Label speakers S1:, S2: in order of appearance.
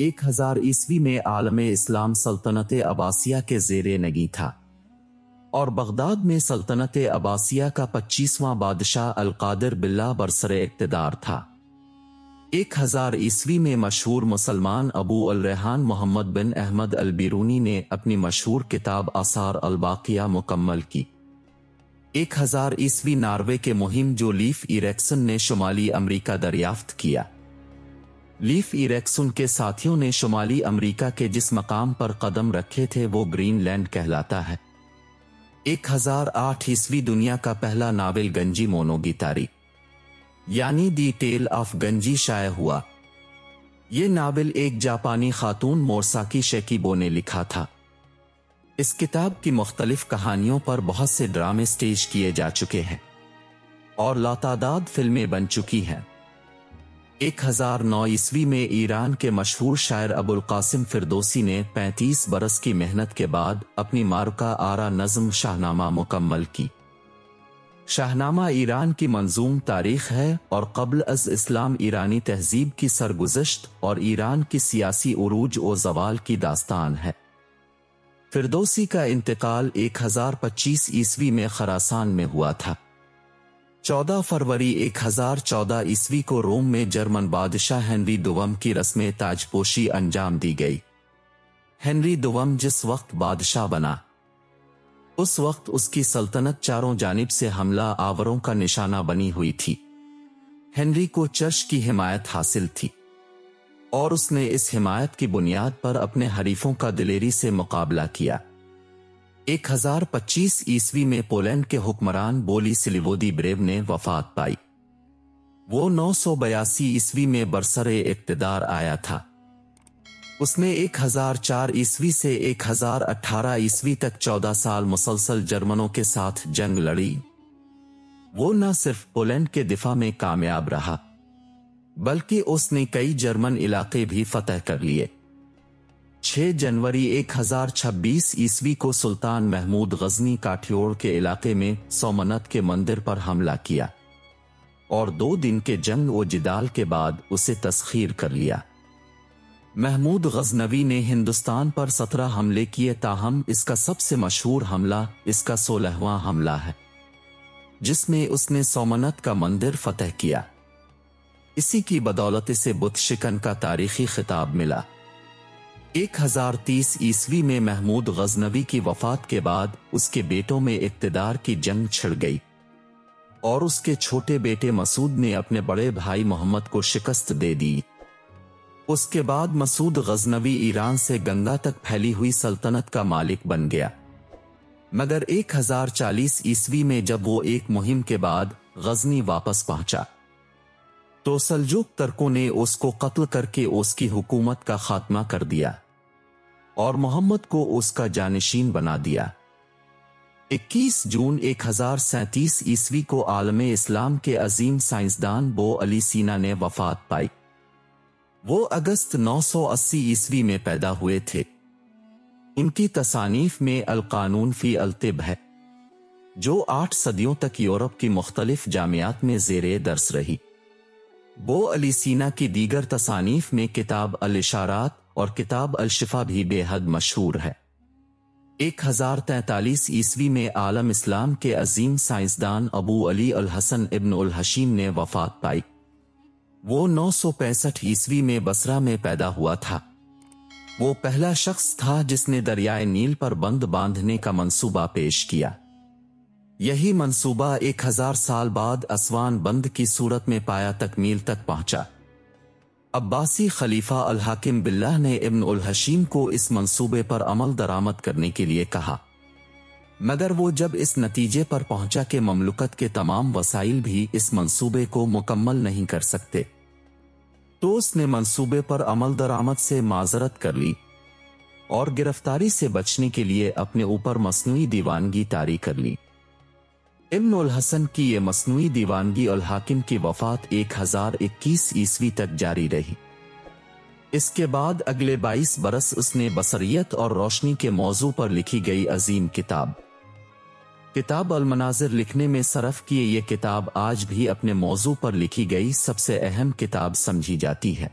S1: 1000 عیسوی میں عالم اسلام سلطنت عباسیہ کے زیر نگیں تھا اور بغداد میں سلطنت عباسیہ کا 25واں بادشاہ القادر باللہ برسر اقتدار تھا۔ 1000 عیسوی میں مشہور مسلمان ابو الریحان محمد بن احمد البیرونی نے اپنی مشہور کتاب آثار الباقیہ مکمل کی۔ 1000 عیسوی ناروے کے مہم جو لیف ایریکسن نے شمالی امریکہ دریافت کیا۔ لیف ایریکسن کے ساتھیوں نے شمالی امریکہ کے جس مقام پر قدم رکھے تھے وہ گرین لینڈ کہلاتا ہے۔ 1008 دنیا کا پہلا ناول گنجی مونوگی تاری یعنی دی ٹیل آف گنجی شائع ہوا۔ یہ ناول ایک جاپانی خاتون مورساکی شیکیبو نے لکھا تھا۔ اس کتاب کی مختلف کہانیوں پر بہت سے ڈرامے سٹیج کیے جا چکے ہیں اور لاتعداد فلمیں بن چکی ہیں۔ 1009 میں ایران کے مشہور شاعر ابو القاسم فردوسی نے 35 برس کی محنت کے بعد اپنی معرکہ آرا نظم شاہنامہ مکمل کی۔ شاہنامہ ایران کی منظوم تاریخ ہے اور قبل از اسلام ایرانی تہذیب کی سرگزشت اور ایران کی سیاسی عروج و زوال کی داستان ہے۔ فردوسی کا انتقال 1025 میں خراسان میں ہوا تھا۔ 14 فروری 1014 کو روم میں جرمن بادشاہ ہنری دوم کی رسم تاجپوشی انجام دی گئی۔ ہنری دوم جس وقت بادشاہ بنا اس وقت اس کی سلطنت چاروں جانب سے حملہ آوروں کا نشانہ بنی ہوئی تھی۔ ہنری کو چرچ کی حمایت حاصل تھی اور اس نے اس حمایت کی بنیاد پر اپنے حریفوں کا دلیری سے مقابلہ کیا۔ 1025 میں پولینڈ کے حکمران بولی سلیوودی بریو نے وفات پائی۔ وہ 982 میں برسر اقتدار آیا تھا۔ اس نے 1004 سے 1018 تک 14 سال مسلسل جرمنوں کے ساتھ جنگ لڑی۔ وہ نہ صرف پولینڈ کے دفاع میں کامیاب رہا بلکہ اس نے کئی جرمن علاقے بھی فتح کر لیے۔ 6 جنوری 1026 کو سلطان محمود غزنی کاٹھیوڑ کے علاقے میں سومنت کے مندر پر حملہ کیا اور 2 دن کے جنگ و جدال کے بعد اسے تسخیر کر لیا۔ محمود غزنوی نے ہندوستان پر 17 حملے کیے تاہم اس کا سب سے مشہور حملہ اس کا 16واں حملہ ہے جس میں اس نے سومنت کا مندر فتح کیا۔ اسی کی بدولت اسے بت شکن کا تاریخی خطاب ملا۔ 1030 میں محمود غزنوی کی وفات کے بعد اس کے بیٹوں میں اقتدار کی جنگ چھڑ گئی اور اس کے چھوٹے بیٹے مسعود نے اپنے بڑے بھائی محمد کو شکست دے دی۔ اس کے بعد مسعود غزنوی ایران سے گنگا تک پھیلی ہوئی سلطنت کا مالک بن گیا، مگر 1040 میں جب وہ ایک مہم کے بعد غزنی واپس پہنچا تو سلجوق ترکوں نے اس کو قتل کر کے اس کی حکومت کا خاتمہ کر دیا اور محمد کو اس کا جانشین بنا دیا۔ 21 جون 1037 کو عالم اسلام کے عظیم سائنسدان بو علی سینا نے وفات پائی۔ وہ اگست 980 میں پیدا ہوئے تھے۔ ان کی تصانیف میں القانون فی الطب ہے جو 8 صدیوں تک یورپ کی مختلف جامعات میں زیر درس رہی۔ بو علی سینا کی دیگر تصانیف میں کتاب الاشارات اور کتاب الشفا بھی بے حد مشہور ہے۔ 1043 میں عالم اسلام کے عظیم سائنسدان ابو علی الحسن ابن الحشیم نے وفات پائی۔ وہ 965 میں بصرہ میں پیدا ہوا تھا۔ وہ پہلا شخص تھا جس نے دریائے نیل پر بند باندھنے کا منصوبہ پیش کیا۔ یہی منصوبہ 1000 سال بعد اسوان بند کی صورت میں پایا تکمیل تک پہنچا۔ عباسی خلیفہ الحاکم باللہ نے ابن الحشیم کو اس منصوبے پر عمل درآمد کرنے کے لیے کہا، مگر وہ جب اس نتیجے پر پہنچا کہ مملکت کے تمام وسائل بھی اس منصوبے کو مکمل نہیں کر سکتے تو اس نے منصوبے پر عمل درآمد سے معذرت کر لی اور گرفتاری سے بچنے کے لیے اپنے اوپر مصنوعی دیوانگی طاری کر لی۔ ابن الحسن کی یہ مصنوعی دیوانگی الحاکم کی وفات 1021 تک جاری رہی۔ اس کے بعد اگلے 22 برس اس نے بصریت اور روشنی کے موضوع پر لکھی گئی عظیم کتاب المناظر لکھنے میں صرف کیے۔ یہ کتاب آج بھی اپنے موضوع پر لکھی گئی سب سے اہم کتاب سمجھی جاتی ہے۔